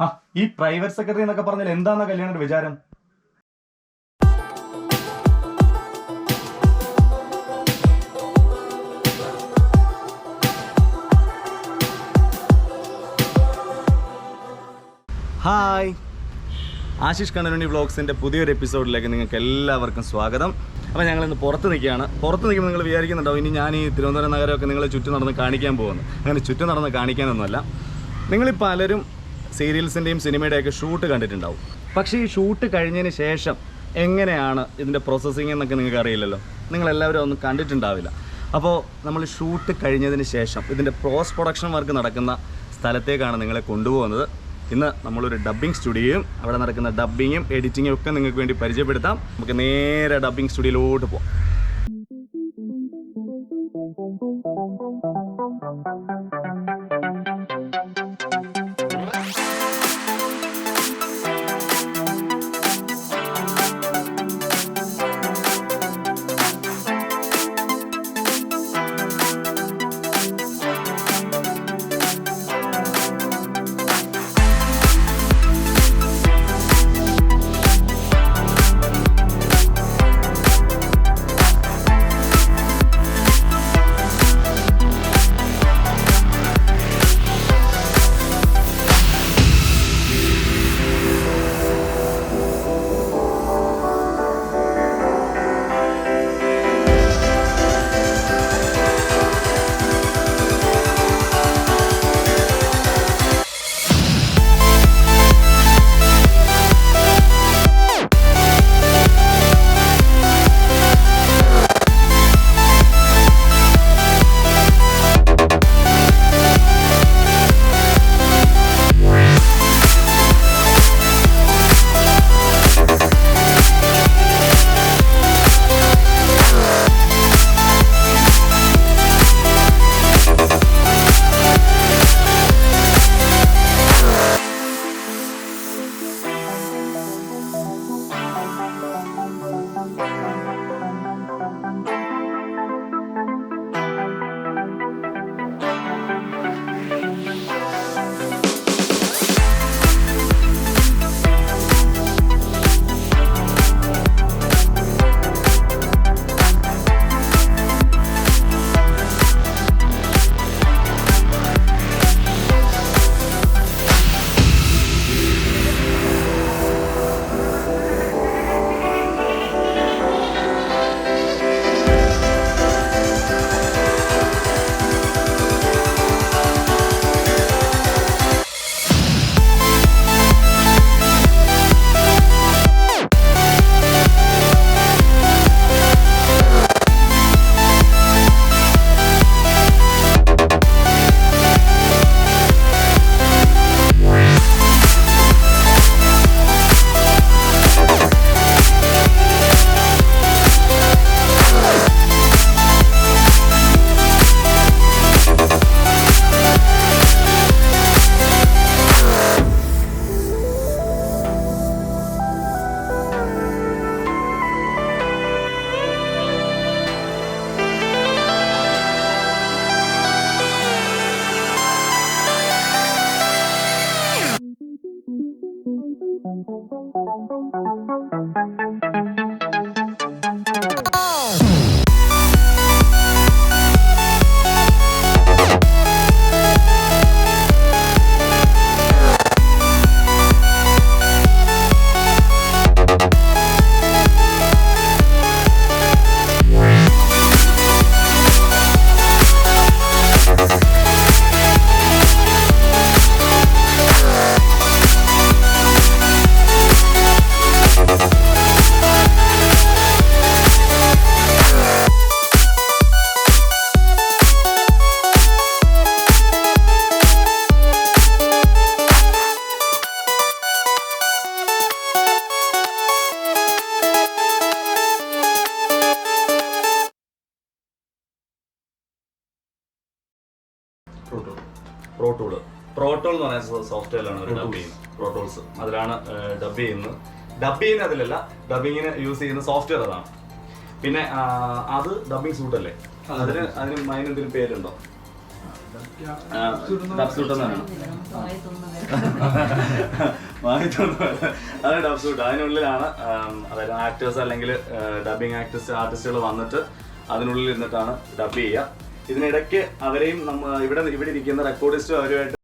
ആ ഈ private secretary എന്നൊക്കെ പറഞ്ഞാൽ എന്താന്ന കല്യാണയുടെ വിചാരം? ഹായ്, ആശിഷ് കണ്ണനുണ്ണി വ്ളോഗ്സിൻ്റെ പുതിയൊരു എപ്പിസോഡിലേക്ക് നിങ്ങൾക്ക് എല്ലാവർക്കും സ്വാഗതം. അപ്പോൾ ഞങ്ങളിന്ന് പുറത്ത് നിൽക്കുകയാണ്. പുറത്ത് നിൽക്കുമ്പോൾ നിങ്ങൾ വിചാരിക്കുന്നുണ്ടാവും ഇനി ഞാൻ ഈ തിരുവനന്തപുരം നഗരമൊക്കെ നിങ്ങളെ ചുറ്റും നടന്ന് കാണിക്കാൻ പോകുന്നു. അങ്ങനെ ചുറ്റും നടന്ന് കാണിക്കാനൊന്നുമല്ല. നിങ്ങൾ പലരും സീരിയൽസിൻ്റെയും സിനിമയുടെയൊക്കെ ഷൂട്ട് കണ്ടിട്ടുണ്ടാവും. പക്ഷേ ഈ ഷൂട്ട് കഴിഞ്ഞതിന് ശേഷം എങ്ങനെയാണ് ഇതിൻ്റെ പ്രോസസ്സിങ് എന്നൊക്കെ നിങ്ങൾക്ക് അറിയില്ലല്ലോ. നിങ്ങളെല്ലാവരും ഒന്നും കണ്ടിട്ടുണ്ടാവില്ല. അപ്പോൾ നമ്മൾ ഷൂട്ട് കഴിഞ്ഞതിന് ശേഷം ഇതിൻ്റെ പോസ്റ്റ് പ്രൊഡക്ഷൻ വർക്ക് നടക്കുന്ന സ്ഥലത്തേക്കാണ് നിങ്ങളെ കൊണ്ടുപോകുന്നത്. ഇന്ന് നമ്മളൊരു ഡബ്ബിംഗ് സ്റ്റുഡിയോയും അവിടെ നടക്കുന്ന ഡബ്ബിങ്ങും എഡിറ്റിങ്ങും ഒക്കെ നിങ്ങൾക്ക് വേണ്ടി പരിചയപ്പെടുത്താം. നമുക്ക് നേരെ ഡബ്ബിംഗ് സ്റ്റുഡിയോയിലോട്ട് പോകാം. പ്രോട്ടോൾ എന്ന് പറയുന്ന സോഫ്റ്റ്വെയറിലാണ് ഒരു ഡബ് ചെയ്യുന്നത്. പ്രോട്ടോൾസ് അതിലാണ് ഡബ് ചെയ്യുന്നത്. ഡബ് ചെയ്യുന്ന അതിലല്ല, ഡബിങ്ങിന് യൂസ് ചെയ്യുന്ന സോഫ്റ്റ്വെയർ അതാണ്. പിന്നെ അത് ഡബിങ് സൂട്ട് അല്ലേ? അതിന് അതിനെന്തെങ്കിലും പേരുണ്ടോ? ഡബ് സൂട്ട് എന്നാണ് അതെ ഡബ് സൂട്ട്. അതിനുള്ളിലാണ് അതായത് ആക്ടേഴ്സ് അല്ലെങ്കിൽ ഡബിങ് ആർട്ടിസ്റ്റുകൾ വന്നിട്ട് അതിനുള്ളിൽ ഇരുന്നിട്ടാണ് ഡബ് ചെയ്യുക. ഇതിനിടയ്ക്ക് അവരെയും ഇവിടെ ഇരിക്കുന്ന റെക്കോർഡിസ്റ്റും അവരുമായിട്ട്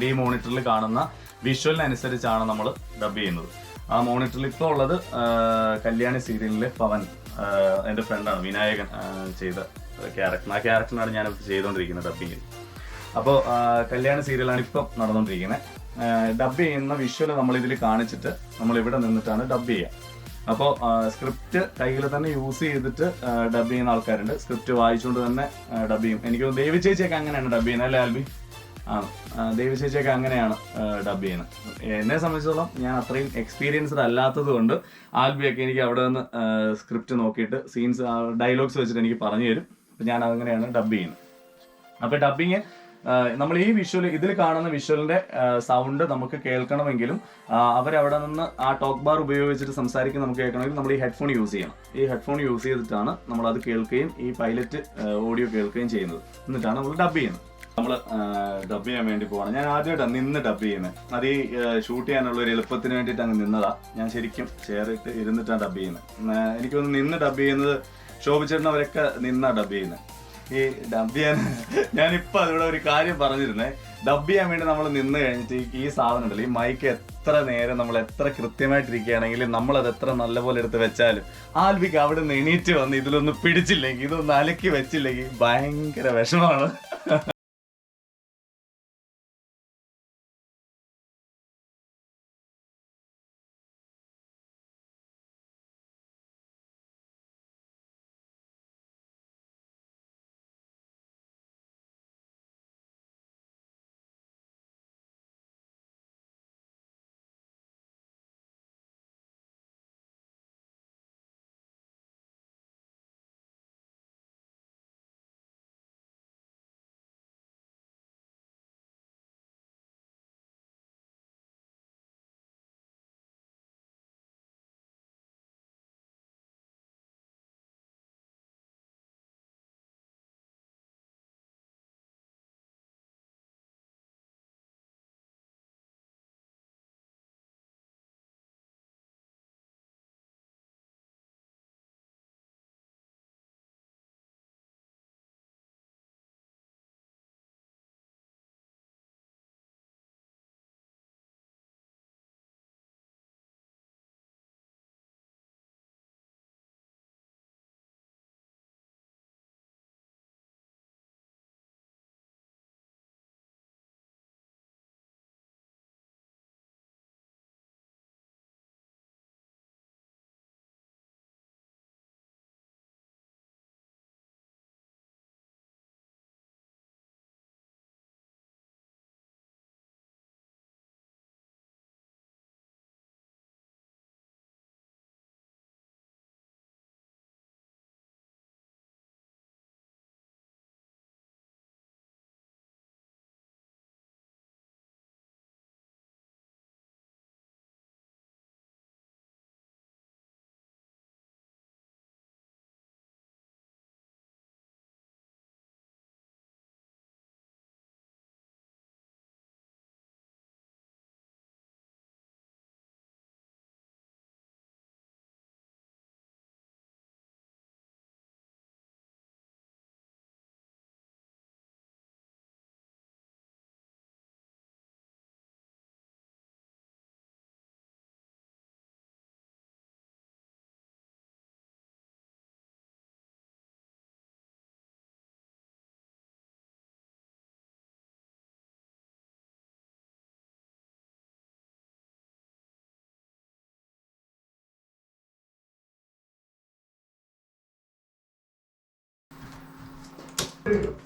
ഈ മോണിറ്ററിൽ കാണുന്ന വിഷ്വലിനനുസരിച്ചാണ് നമ്മൾ ഡബ് ചെയ്യുന്നത്. ആ മോണിറ്ററിൽ ഇപ്പോൾ ഉള്ളത് കല്യാണി സീരിയലിലെ പവൻ, എൻ്റെ ഫ്രണ്ടാണ് വിനായകൻ ചെയ്ത ക്യാരക്ടർ. ആ ക്യാരക്ടറിനാണ് ഞാൻ ചെയ്തുകൊണ്ടിരിക്കുന്നത് ഡബിങ്. അപ്പോൾ കല്യാണി സീരിയലാണ് ഇപ്പം നടന്നുകൊണ്ടിരിക്കുന്നത്. ഡബ് ചെയ്യുന്ന വിഷ്വൽ നമ്മൾ ഇതിൽ കാണിച്ചിട്ട് നമ്മൾ ഇവിടെ നിന്നിട്ടാണ് ഡബ് ചെയ്യുക. അപ്പോൾ സ്ക്രിപ്റ്റ് കയ്യിൽ തന്നെ യൂസ് ചെയ്തിട്ട് ഡബ് ചെയ്യുന്ന ആൾക്കാരുണ്ട്, സ്ക്രിപ്റ്റ് വായിച്ചുകൊണ്ട് തന്നെ ഡബ് ചെയ്യും. എനിക്ക് തോന്നുന്നു ദേവി ചേച്ചിയൊക്കെ അങ്ങനെയാണ് ഡബ് ചെയ്യുന്നത് അല്ലേ ആൽബി? ദേവി ചേച്ചിയൊക്കെ അങ്ങനെയാണ് ഡബ് ചെയ്യുന്നത്. എന്നെ സംബന്ധിച്ചിടത്തോളം ഞാൻ അത്രയും എക്സ്പീരിയൻസ്ഡ് അല്ലാത്തത് കൊണ്ട് ആൽബിയൊക്കെ എനിക്ക് അവിടെ നിന്ന് സ്ക്രിപ്റ്റ് നോക്കിയിട്ട് സീൻസ് ഡയലോഗ്സ് വെച്ചിട്ട് എനിക്ക് പറഞ്ഞു തരും. അപ്പം ഞാൻ അങ്ങനെയാണ് ഡബ് ചെയ്യുന്നത്. അപ്പോൾ ഡബിങ് നമ്മൾ ഈ വിഷ്വൽ ഇതിൽ കാണുന്ന വിഷ്വലിന്റെ സൗണ്ട് നമുക്ക് കേൾക്കണമെങ്കിലും അവരവിടെ നിന്ന് ആ ടോക്ക് ബാർ ഉപയോഗിച്ചിട്ട് സംസാരിക്കുന്ന നമുക്ക് കേൾക്കണമെങ്കിൽ നമ്മൾ ഈ ഹെഡ്ഫോൺ യൂസ് ചെയ്യണം. ഈ ഹെഡ്ഫോൺ യൂസ് ചെയ്തിട്ടാണ് നമ്മൾ അത് കേൾക്കുകയും ഈ പൈലറ്റ് ഓഡിയോ കേൾക്കുകയും ചെയ്യുന്നത്. എന്നിട്ടാണ് നമ്മൾ ഡബ് ചെയ്യുന്നത്. നമ്മൾ ഡബ് ചെയ്യാൻ വേണ്ടി പോകണം. ഞാൻ ആദ്യമായിട്ടാണ് നിന്ന് ഡബ് ചെയ്യുന്നത്. അത് ഈ ഷൂട്ട് ചെയ്യാനുള്ള ഒരു എളുപ്പത്തിന് വേണ്ടിയിട്ട് അങ്ങ് നിന്നതാ. ഞാൻ ശരിക്കും ചെയറിട്ട് ഇരുന്നിട്ടാണ് ഡബ് ചെയ്യുന്നത്. എനിക്കൊന്ന് നിന്ന് ഡബ് ചെയ്യുന്നത് ശോഭിച്ചേട്ടനവരൊക്കെ നിന്നാ ഡബ് ചെയ്യുന്നത്. ഈ ഡബ് ചെയ്യാൻ ഞാനിപ്പോൾ അതിവിടെ ഒരു കാര്യം പറഞ്ഞിരുന്നേ, ഡബ് ചെയ്യാൻ വേണ്ടി നമ്മൾ നിന്ന് കഴിഞ്ഞിട്ട് ഈ സാധനം ഉണ്ടല്ലോ, ഈ മൈക്ക് എത്ര നേരം നമ്മൾ എത്ര കൃത്യമായിട്ടിരിക്കുകയാണെങ്കിലും നമ്മളത് എത്ര നല്ലപോലെ എടുത്ത് വെച്ചാലും ആൽബിക്ക് അവിടെ നിന്ന് എണീറ്റ് വന്ന് ഇതിലൊന്ന് പിടിച്ചില്ലെങ്കിൽ, ഇതൊന്ന് അലക്കി വെച്ചില്ലെങ്കിൽ ഭയങ്കര വിഷമമാണ്.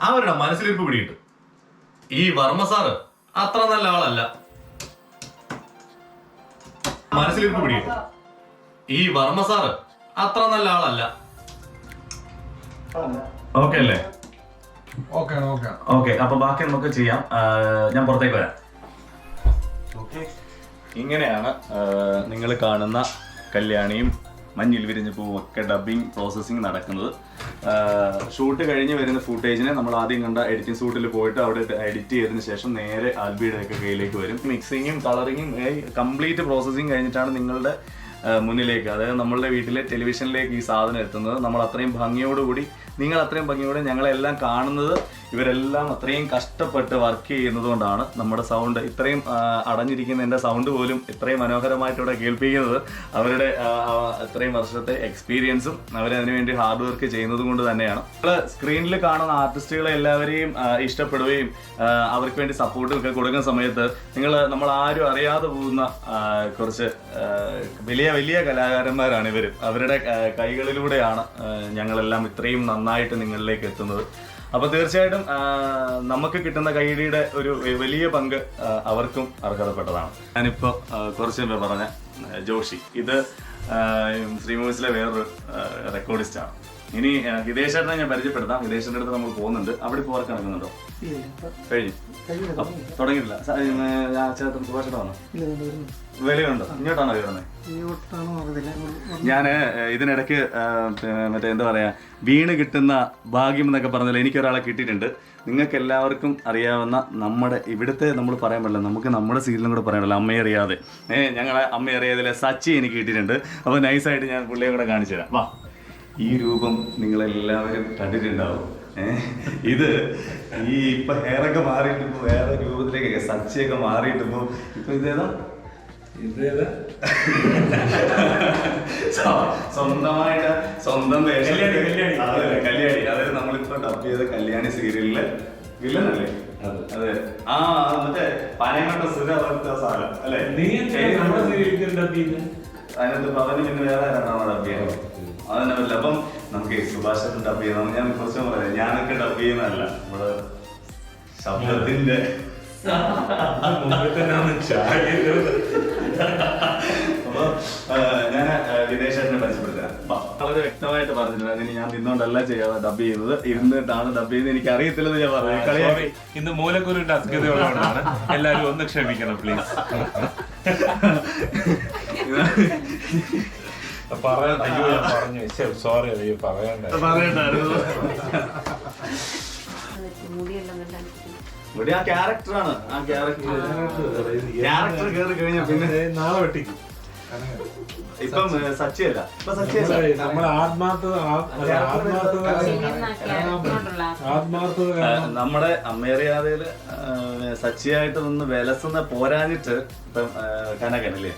അവരുടെ മനസ്സിലിരിപ്പ് പിടിയിട്ടു. ഈ വർമ്മ സാറ് അത്ര നല്ല ആളല്ല. മനസ്സിലിരിപ്പ് പിടിയിട്ടു. ഈ വർമ്മ സാറ് അത്ര നല്ല ആളല്ല. ഓക്കെ അല്ലേ? ഓക്കെ, അപ്പൊ ബാക്കി നമുക്ക് ചെയ്യാം. ഞാൻ പുറത്തേക്ക് വരാം. ഇങ്ങനെയാണ് നിങ്ങൾ കാണുന്ന കല്യാണിയും മഞ്ഞിൽ വിരിഞ്ഞ പൂവും ഒക്കെ ഡബിങ് പ്രോസസ്സിങ് നടക്കുന്നത്. ഷൂട്ട് കഴിഞ്ഞ് വരുന്ന ഫുട്ടേജിനെ നമ്മൾ ആദ്യം കണ്ട എഡിറ്റിംഗ് ഷൂട്ടിൽ പോയിട്ട് അവിടെ എഡിറ്റ് ചെയ്തതിന് ശേഷം നേരെ ആൽബിയുടെ ഒക്കെ കയ്യിലേക്ക് വരും. മിക്സിങ്ങും കളറിങ്ങും കംപ്ലീറ്റ് പ്രോസസ്സിങ് കഴിഞ്ഞിട്ടാണ് നിങ്ങളുടെ മുന്നിലേക്ക്, അതായത് നമ്മളുടെ വീട്ടിലെ ടെലിവിഷനിലേക്ക് ഈ സാധനം എത്തുന്നത്. നമ്മൾ അത്രയും ഭംഗിയോടുകൂടി, നിങ്ങൾ അത്രയും ഭംഗിയോടെ ഞങ്ങളെല്ലാം കാണുന്നത് ഇവരെല്ലാം അത്രയും കഷ്ടപ്പെട്ട് വർക്ക് ചെയ്യുന്നത് കൊണ്ടാണ്. നമ്മുടെ സൗണ്ട് ഇത്രയും അടഞ്ഞിരിക്കുന്ന എൻ്റെ സൗണ്ട് പോലും ഇത്രയും മനോഹരമായിട്ടിവിടെ കേൾപ്പിക്കുന്നത് അവരുടെ ഇത്രയും വർഷത്തെ എക്സ്പീരിയൻസും അവരതിനുവേണ്ടി ഹാർഡ് വർക്ക് ചെയ്യുന്നത് കൊണ്ട് തന്നെയാണ്. നമ്മൾ സ്ക്രീനിൽ കാണുന്ന ആർട്ടിസ്റ്റുകളെ എല്ലാവരെയും ഇഷ്ടപ്പെടുകയും അവർക്ക് വേണ്ടി സപ്പോർട്ടൊക്കെ കൊടുക്കുന്ന സമയത്ത് നമ്മൾ ആരും അറിയാതെ പോകുന്ന കുറച്ച് വലിയ വലിയ കലാകാരന്മാരാണ് ഇവർ. അവരുടെ കൈകളിലൂടെയാണ് ഞങ്ങളെല്ലാം ഇത്രയും നന്നായിട്ട് നിങ്ങളിലേക്ക് എത്തുന്നത്. അപ്പോൾ തീർച്ചയായിട്ടും നമുക്ക് കിട്ടുന്ന കൈയടിയുടെ ഒരു വലിയ പങ്ക് അവർക്കും അർഹതപ്പെട്ടതാണ്. ഞാനിപ്പോൾ കുറച്ച് മുമ്പ് പറഞ്ഞ ജോഷി, ഇത് ശ്രീ മൂവീസിലെ വേറൊരു റെക്കോർഡിസ്റ്റാണ്. ഇനി ഹിതേഷേട്ടനെ ഞാൻ പരിചയപ്പെടുത്താം. ഹിതേഷിൻ്റെ അടുത്ത് നമ്മൾ പോകുന്നുണ്ട്. അവിടെ ഇപ്പോൾ വർക്ക് നടക്കുന്നുണ്ടോ? കഴിഞ്ഞു, തുടങ്ങിയിട്ടില്ല. ചേട്ടൻ സുഭാഷേട്ട വന്നോ? വെളിയുണ്ടോ? ഇങ്ങോട്ടാണോ കയറുന്നത്? ഞാൻ ഇതിനിടയ്ക്ക് മറ്റേ എന്താ പറയാ, വീണ് കിട്ടുന്ന ഭാഗ്യം എന്നൊക്കെ പറഞ്ഞാൽ എനിക്കൊരാളെ കിട്ടിയിട്ടുണ്ട്. നിങ്ങൾക്ക് എല്ലാവർക്കും അറിയാവുന്ന നമ്മുടെ ഇവിടുത്തെ, നമ്മൾ പറയാൻ പറ്റില്ല, നമുക്ക് നമ്മുടെ സീരിയലും കൂടെ പറയാൻ പറ്റില്ല, അമ്മയെ അറിയാതെ. ഞങ്ങളെ അമ്മയെ അറിയാതെ സച്ചി എനിക്ക് കിട്ടിയിട്ടുണ്ട്. അപ്പോൾ നൈസായിട്ട് ഞാൻ പുള്ളിയെ കൂടെ കാണിച്ചു തരാം. വാ, ഈ രൂപം നിങ്ങളെല്ലാവരും കണ്ടിട്ടുണ്ടാവും. ഇത് ഈ ഇപ്പൊ ഹെയറൊക്കെ മാറിയിട്ട് ഇപ്പൊ വേറെ രൂപത്തിലേക്ക് സച്ചിയൊക്കെ മാറിയിട്ട് ഇപ്പൊ ഇതേതാ സ്വന്തമായിട്ട് സ്വന്തം കല്യാണി, അതായത് നമ്മളിപ്പോ ഡബ് ചെയ്ത കല്യാണി സീരിയലില് വില്ലനല്ലേ? അതെ. മറ്റേ പനയങ്ങോട്ട സുര സാധനം അല്ലെ? അതിനകത്ത് പവന് പിന്നെ വേറെ ആരാണോ ഡബ് ചെയ്യുന്നത്? അതന്നെ പറ്റില്ല. അപ്പം നമുക്ക് സുഭാഷേട്ടൻ ഡബ് ചെയ്യണം. ഞാൻ കുറച്ച് പറയാം, ഞാനൊക്കെ ഡബ് ചെയ്യുന്നതല്ല, നമ്മുടെ ശബ്ദത്തിന്റെ അപ്പൊ ഞാൻ വിദേശേട്ടനെ പരിചയപ്പെടുത്താം. വളരെ വ്യക്തമായിട്ട് പറഞ്ഞിട്ടുണ്ട്. അതിന് ഞാൻ നിന്നോണ്ടല്ല ചെയ്യാതെ ഡബ് ചെയ്യുന്നത്, ഇരുന്നിട്ടാണ് ഡബ് ചെയ്യുന്നത്. എനിക്ക് അറിയത്തില്ലെന്ന് ഞാൻ പറഞ്ഞു. ഇന്ന് മൂലക്കുരുവിന്റെ അസ്കതയോടാണ്, എല്ലാരും ഒന്ന് ക്ഷമിക്കണം പ്ലീസ്. സോറി, അയ്യോ പറയണ്ടായിരുന്നു. ഇവിടെ ആ ക്യാരക്ടറാണ്. ആ ക്യാരക്ടർ കയറി കഴിഞ്ഞാൽ പിന്നെ നാളെ വെട്ടിക്കും. ഇപ്പം സച്ചിയല്ല, ഇപ്പൊ സച്ചിയല്ല, നമ്മുടെ നമ്മുടെ അമ്മയറിയാതെയില് സച്ചിയായിട്ട് നിന്ന് വിലസുന്ന പോരാഞ്ഞിട്ട് ഇപ്പം കനകനല്ലേ,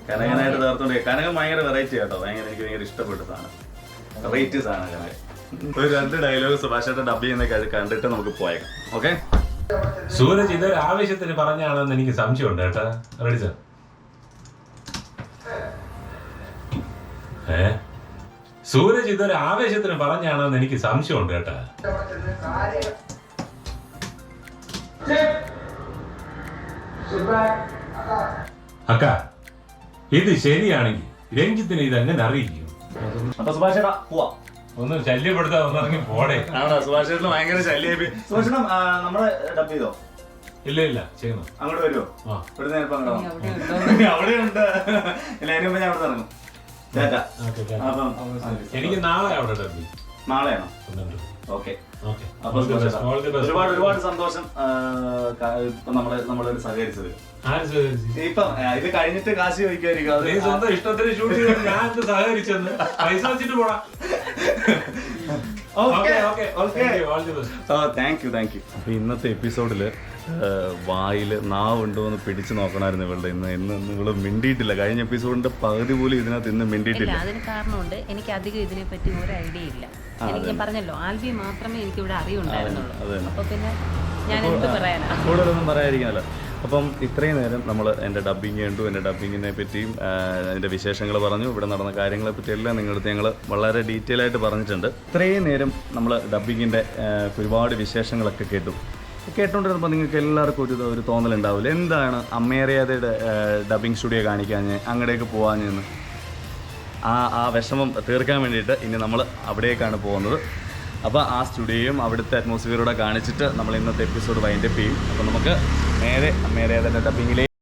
കനകനായിട്ട് തീർത്തോണ്ട്. കനകൻ ഭയങ്കര വെറൈറ്റി കേട്ടോ, ഭയങ്കര എനിക്ക് ഭയങ്കര ഇഷ്ടപ്പെട്ട സാധനം, വെറൈറ്റി സാധനം കനകൻ. ഒരു 2 ഡയലോഗ് സുഭാഷേട്ടൻ ഡബ് ചെയ്യുന്നൊക്കെ അത് കണ്ടിട്ട് നമുക്ക് പോയേക്കാം. ഓക്കെ? സൂരജ് ഇതൊരു ആവേശത്തിന് പറഞ്ഞാണെന്ന് എനിക്ക് സംശയമുണ്ട് കേട്ടാ. Ready sir? സൂരജ് ഇതൊരു ആവേശത്തിന് പറഞ്ഞാണെന്ന് എനിക്ക് സംശയമുണ്ട് കേട്ടാ. അക്ക, ഇത് ശരിയാണെങ്കിൽ രഞ്ജിത്തിന് ഇതെങ്ങനെ അറിയിക്കും? അപ്പൊ സുഭാഷേട്ടാ പോവാ, ഒന്ന് ശല്യപ്പെടുത്താ ഒന്നിറങ്ങി പോടെ. ആണോ? സുഭാഷേട്ടന് ഭയങ്കര ശല്യം. സുഭാഷേട്ടൻ നമ്മളെ ഡബ് ചെയ്തോ? ഇല്ല ചെയ്യണം. അങ്ങോട്ട് വരുമോ? ഇവിടെ നേരത്തെ അങ്ങോട്ട് അവിടെ ഉണ്ട്. ഇല്ല, അതിന് മുമ്പ് ഞാൻ അവിടെ ഇറങ്ങും. എനിക്ക് നാളെ അവിടെ ഡബ്. നാളെയാണോ? ഓക്കെ. അപ്പൊ ഒരുപാട് സന്തോഷം നമ്മള് സഹകരിച്ചത്. ഇപ്പം ഇത് കഴിഞ്ഞിട്ട് കാശി ചോദിക്കുമായിരിക്കും. സ്വന്തം ഇഷ്ടത്തിന് ഷൂട്ട് ചെയ്ത് ഞാൻ സഹകരിച്ചെന്ന് പൈസ വെച്ചിട്ട് പോടാ. Thank you. അപ്പൊ ഇന്നത്തെ എപ്പിസോഡില് വായില് നാവുണ്ടോ എന്ന് പിടിച്ചു നോക്കണമായിരുന്നു ഇവളുടെ. ഇന്ന് ഇവള് മിണ്ടിയിട്ടില്ല. കഴിഞ്ഞ എപ്പിസോഡിന്റെ പകുതി പോലും ഇതിനകത്ത് ഇന്ന് മിണ്ടിയിട്ടില്ല. അതിന് കാരണമുണ്ട്, എനിക്ക് അധികം ഇതിനെ പറ്റി ഒരു ഐഡിയ ഇല്ല. എനിക്ക് ഞാൻ പറഞ്ഞല്ലോ, ആൽബി മാത്രമേ എനിക്ക് ഇവിടെ അറിയുണ്ടായിരുന്നുള്ളൂ. അപ്പൊ പിന്നെ ഞാൻ എന്ത് പറയാനാ, കൂടുതലൊന്നും പറയാതിരിക്കുന്നല്ലോ. അപ്പം ഇത്രയും നേരം നമ്മൾ എൻ്റെ ഡബ്ബിങ് കണ്ടു, എൻ്റെ ഡബ്ബിങ്ങിനെ പറ്റിയും അതിൻ്റെ വിശേഷങ്ങൾ പറഞ്ഞു, ഇവിടെ നടന്ന കാര്യങ്ങളെ പറ്റിയെല്ലാം നിങ്ങളടുത്ത് ഞങ്ങൾ വളരെ ഡീറ്റെയിൽ ആയിട്ട് പറഞ്ഞിട്ടുണ്ട്. ഇത്രയും നേരം നമ്മൾ ഡബ്ബിങ്ങിൻ്റെ ഒരുപാട് വിശേഷങ്ങളൊക്കെ കേട്ടുകൊണ്ടിരുന്നപ്പോൾ നിങ്ങൾക്ക് എല്ലാവർക്കും ഒരു തോന്നലുണ്ടാവില്ല, എന്താണ് അമ്മേറിയാതയുടെ ഡബ്ബിങ് സ്റ്റുഡിയോ കാണിക്കാൻ അങ്ങോട്ടേക്ക് പോകാമെന്ന്. ആ വിഷമം തീർക്കാൻ വേണ്ടിയിട്ട് ഇനി നമ്മൾ അവിടേക്കാണ് പോകുന്നത്. അപ്പോൾ ആ സ്റ്റുഡിയോയും അവിടുത്തെ അറ്റ്മോസ്ഫിയറൂടെ കാണിച്ചിട്ട് നമ്മൾ ഇന്നത്തെ എപ്പിസോഡ് വൈൻഡപ്പ് ചെയ്യും. അപ്പോൾ നമുക്ക് നേരെ അമ്മേറിയാതയുടെ ഡബ്ബിങ്ങിലേക്ക്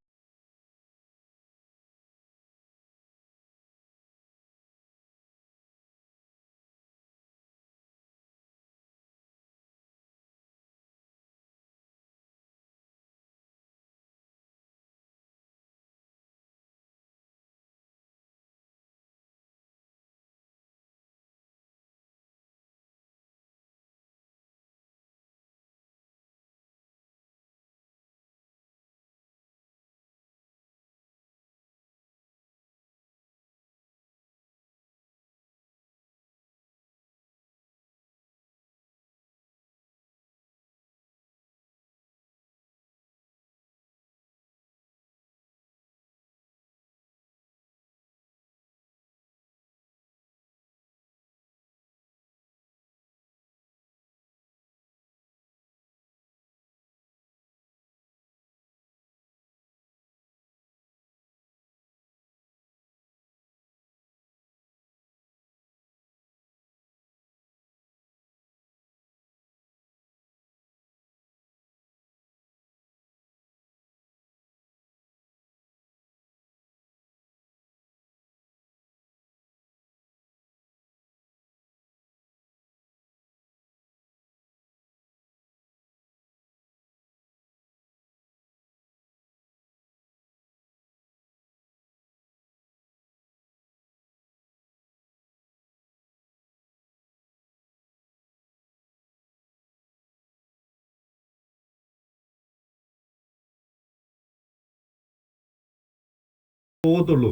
പോകത്തുള്ളൂ.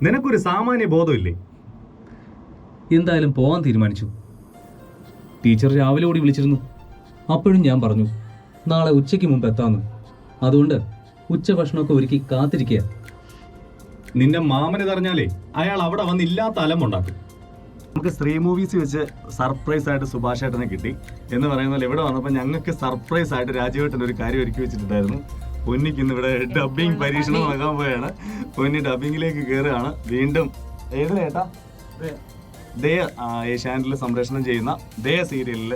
നിനക്കൊരു സാമാന്യ ബോധമില്ലേ? എന്തായാലും പോകാൻ തീരുമാനിച്ചു. ടീച്ചർ രാവിലെ ഓടി വിളിച്ചിരുന്നു. അപ്പോഴും ഞാൻ പറഞ്ഞു നാളെ ഉച്ചയ്ക്ക് മുമ്പ് എത്താമെന്ന്. അതുകൊണ്ട് ഉച്ചഭക്ഷണമൊക്കെ ഒരുക്കി കാത്തിരിക്കുക. നിന്റെ മാമന് പറഞ്ഞാലേ അയാൾ അവിടെ വന്നില്ലാത്ത അലമുണ്ടാക്കും. നമുക്ക് സ്ത്രീ മൂവീസ് വെച്ച് സർപ്രൈസ് ആയിട്ട് സുഭാഷ് ഏട്ടനെ കിട്ടി എന്ന് പറയുന്നത് ഇവിടെ വന്നപ്പോൾ ഞങ്ങൾക്ക് സർപ്രൈസ് ആയിട്ട് രാജീവേട്ടൻ ഒരു കാര്യം ഒരുക്കി വെച്ചിട്ടുണ്ടായിരുന്നു. പൊന്നിക്ക് ഇന്ന് ഇവിടെ ഡബ്ബിങ് പരീക്ഷണം ആകാൻ പോയാണ്. പൊന്നി ഡബ്ബിങ്ങിലേക്ക് കയറുകയാണ് വീണ്ടും. ഏതിലേട്ടാ? ദയ ഏഷ്യാനെറ്റിൽ സംപ്രേഷണം ചെയ്യുന്ന ദയ സീരിയലിൽ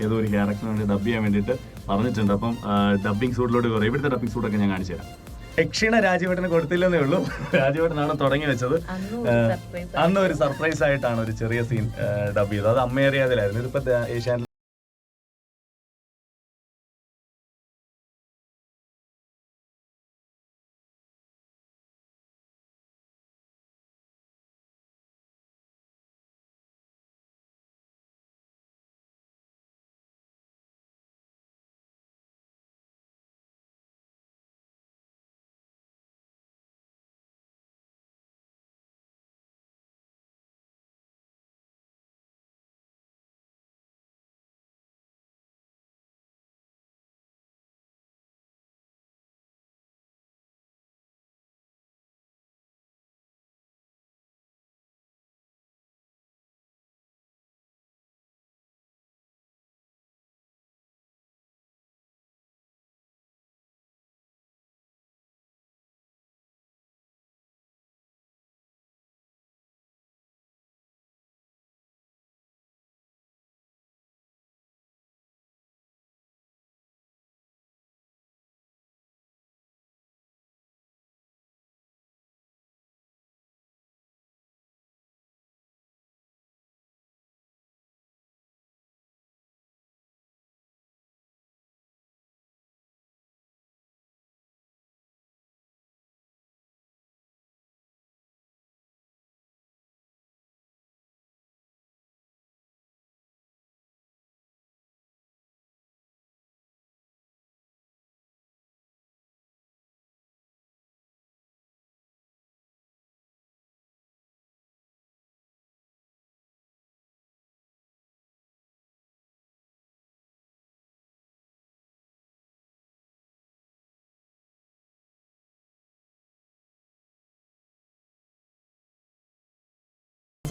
ഏതോ ഒരു ക്യാരക്ടറിന് വേണ്ടി ഡബ് ചെയ്യാൻ വേണ്ടിയിട്ട് പറഞ്ഞിട്ടുണ്ട്. അപ്പം ഡബ്ബിങ് സൂട്ടിലോട്ട് കയറും. ഇവിടുത്തെ ഡബ്ബിങ് സൂട്ടൊക്കെ ഞാൻ കാണിച്ചു തരാം. ദക്ഷിണ രാജീവേട്ടന് കൊടുത്തില്ലെന്നേ ഉള്ളൂ. രാജീവേട്ടനാണ് തുടങ്ങി വെച്ചത്. അന്ന് ഒരു സർപ്രൈസ് ആയിട്ടാണ് ഒരു ചെറിയ സീൻ ഡബ് ചെയ്തത്. അത് അമ്മേറിയാതിലായിരുന്നു. ഇതിപ്പോ ഏഷ്യാനെറ്റിൽ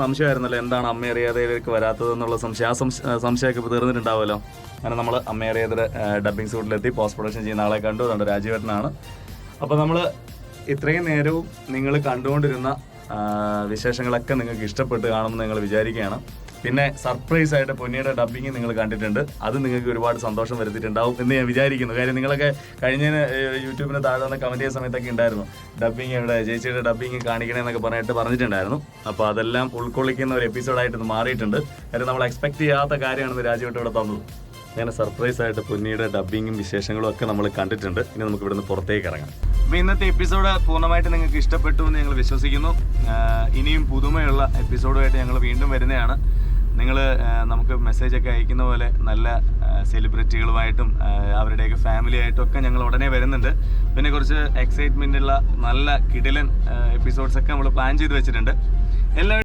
സംശയമായിരുന്നല്ലോ എന്താണ് അമ്മ അറിയാതെയിലേക്ക് വരാത്തതെന്നുള്ള സംശയം. ആ സംശയമൊക്കെ ഇപ്പോൾ തീർന്നിട്ടുണ്ടാവുമല്ലോ. അങ്ങനെ നമ്മൾ അമ്മ അറിയാതെ ഡബ്ബിംഗ് സ്കൂട്ടിലെത്തി പോസ്റ്റ് പ്രൊഡക്ഷൻ ചെയ്യുന്ന ആളെ കണ്ടു. അതുകൊണ്ട് രാജീവേട്ടനാണ്. അപ്പോൾ നമ്മൾ ഇത്രയും നേരവും നിങ്ങൾ കണ്ടുകൊണ്ടിരുന്ന വിശേഷങ്ങളൊക്കെ നിങ്ങൾക്ക് ഇഷ്ടപ്പെട്ട് കാണുമെന്ന് നിങ്ങൾ വിചാരിക്കുകയാണ്. പിന്നെ സർപ്രൈസ് ആയിട്ട് പൊന്നിയുടെ ഡബ്ബിങ് നിങ്ങൾ കണ്ടിട്ടുണ്ട്. അത് നിങ്ങൾക്ക് ഒരുപാട് സന്തോഷം വരുത്തിയിട്ടുണ്ടാവും എന്ന് ഞാൻ വിചാരിക്കുന്നു. കാര്യം നിങ്ങളൊക്കെ കഴിഞ്ഞതിന് യൂട്യൂബിന് താഴെ വന്ന കമൻറ്റ് ചെയ്യുന്ന സമയത്തൊക്കെ ഉണ്ടായിരുന്നു ഡബ്ബിങ് എവിടെ, ചേച്ചിയുടെ ഡബ്ബിങ് കാണിക്കണമെന്നൊക്കെ പറഞ്ഞിട്ടുണ്ടായിരുന്നു. അപ്പോൾ അതെല്ലാം ഉൾക്കൊള്ളിക്കുന്ന ഒരു എപ്പിസോഡായിട്ട് ഇത് മാറിയിട്ടുണ്ട്. കാര്യം നമ്മൾ എക്സ്പെക്ട് ചെയ്യാത്ത കാര്യമാണ് രാജീവേട്ടൻ ഇവിടെ തന്നത്. അങ്ങനെ സർപ്രൈസ് ആയിട്ട് പൊന്നിയുടെ ഡബ്ബിങ്ങും വിശേഷങ്ങളും ഒക്കെ നമ്മൾ കണ്ടിട്ടുണ്ട്. ഇനി നമുക്ക് ഇവിടുന്ന് പുറത്തേക്ക് ഇറങ്ങാം. അപ്പോൾ ഇന്നത്തെ എപ്പിസോഡ് പൂർണ്ണമായിട്ട് നിങ്ങൾക്ക് ഇഷ്ടപ്പെട്ടു എന്ന് ഞങ്ങൾ വിശ്വസിക്കുന്നു. ഇനിയും പുതുമയുള്ള എപ്പിസോഡുമായിട്ട് ഞങ്ങൾ വീണ്ടും വരുന്നതാണ്. നിങ്ങൾ നമുക്ക് മെസ്സേജൊക്കെ അയക്കുന്ന പോലെ നല്ല സെലിബ്രിറ്റികളുമായിട്ടും അവരുടെയൊക്കെ ഫാമിലി ആയിട്ടും ഒക്കെ ഞങ്ങൾ ഉടനെ വരുന്നുണ്ട്. പിന്നെ കുറച്ച് എക്സൈറ്റ്മെൻ്റ് ഉള്ള നല്ല കിടിലൻ എപ്പിസോഡ്സൊക്കെ നമ്മൾ പ്ലാൻ ചെയ്ത് വെച്ചിട്ടുണ്ട്. എല്ലാവരും